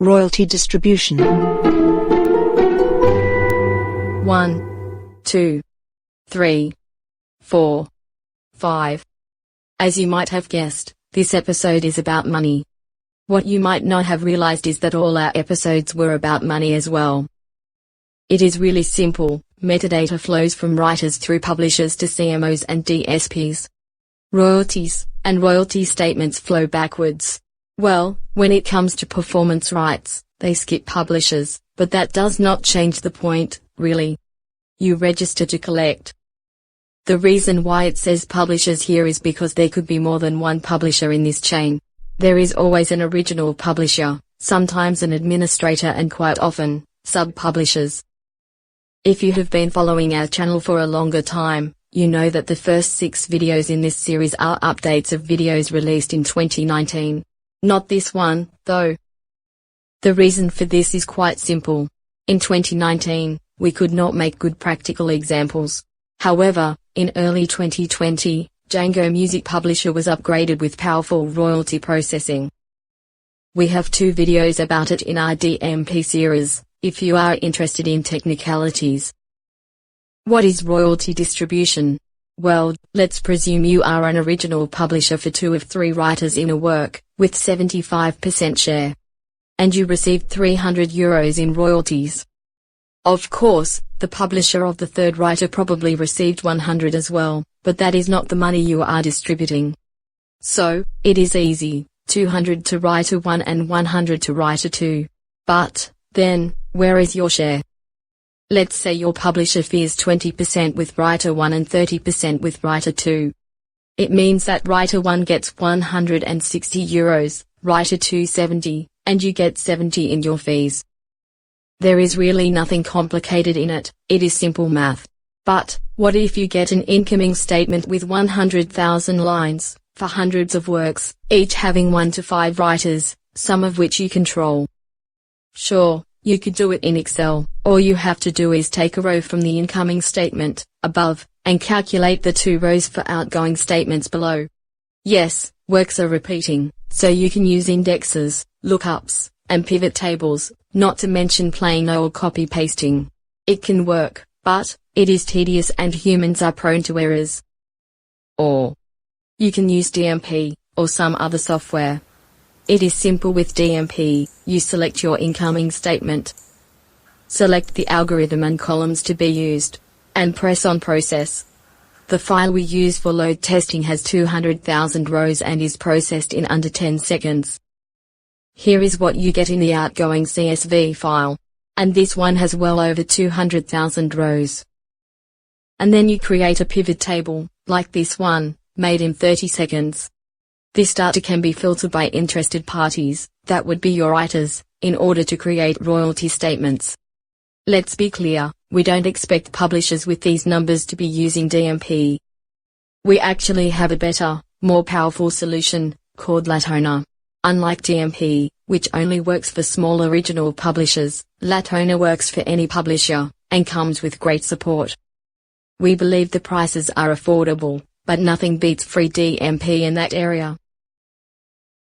Royalty distribution. 1, 2, 3, 4, 5. As you might have guessed, this episode is about money. What you might not have realized is that all our episodes were about money as well. It is really simple. Metadata flows from writers through publishers to CMOs and DSPs. Royalties and royalty statements flow backwards. Well, when it comes to performance rights, they skip publishers, but that does not change the point, really. You register to collect. The reason why it says publishers here is because there could be more than one publisher in this chain. There is always an original publisher, sometimes an administrator, and quite often, sub-publishers. If you have been following our channel for a longer time, you know that the first 6 videos in this series are updates of videos released in 2019. Not this one, though. The reason for this is quite simple. In 2019, we could not make good practical examples. However, in early 2020, Django Music Publisher was upgraded with powerful royalty processing. We have 2 videos about it in our DMP series, if you are interested in technicalities. What is royalty distribution? Well, let's presume you are an original publisher for 2 of 3 writers in a work, with 75% share. And you received €300 in royalties. Of course, the publisher of the 3rd writer probably received 100 as well, but that is not the money you are distributing. So, it is easy, 200 to writer 1 and 100 to writer 2. But, then, where is your share? Let's say your publisher fee is 20% with writer 1 and 30% with writer 2. It means that writer 1 gets €160, writer 2 70, and you get 70 in your fees. There is really nothing complicated in it, it is simple math. But, what if you get an incoming statement with 100,000 lines, for hundreds of works, each having 1 to 5 writers, some of which you control? Sure, you could do it in Excel. All you have to do is take a row from the incoming statement, above, and calculate the 2 rows for outgoing statements below. Yes, works are repeating, so you can use indexes, lookups, and pivot tables, not to mention plain old copy-pasting. It can work, but it is tedious and humans are prone to errors. Or you can use DMP, or some other software. It is simple with DMP. You select your incoming statement, select the algorithm and columns to be used, and press on process. The file we use for load testing has 200,000 rows and is processed in under 10 seconds. Here is what you get in the outgoing CSV file. And this one has well over 200,000 rows. And then you create a pivot table, like this one, made in 30 seconds. This data can be filtered by interested parties, that would be your writers, in order to create royalty statements. Let's be clear, we don't expect publishers with these numbers to be using DMP. We actually have a better, more powerful solution, called Latona. Unlike DMP, which only works for small original publishers, Latona works for any publisher, and comes with great support. We believe the prices are affordable, but nothing beats free DMP in that area.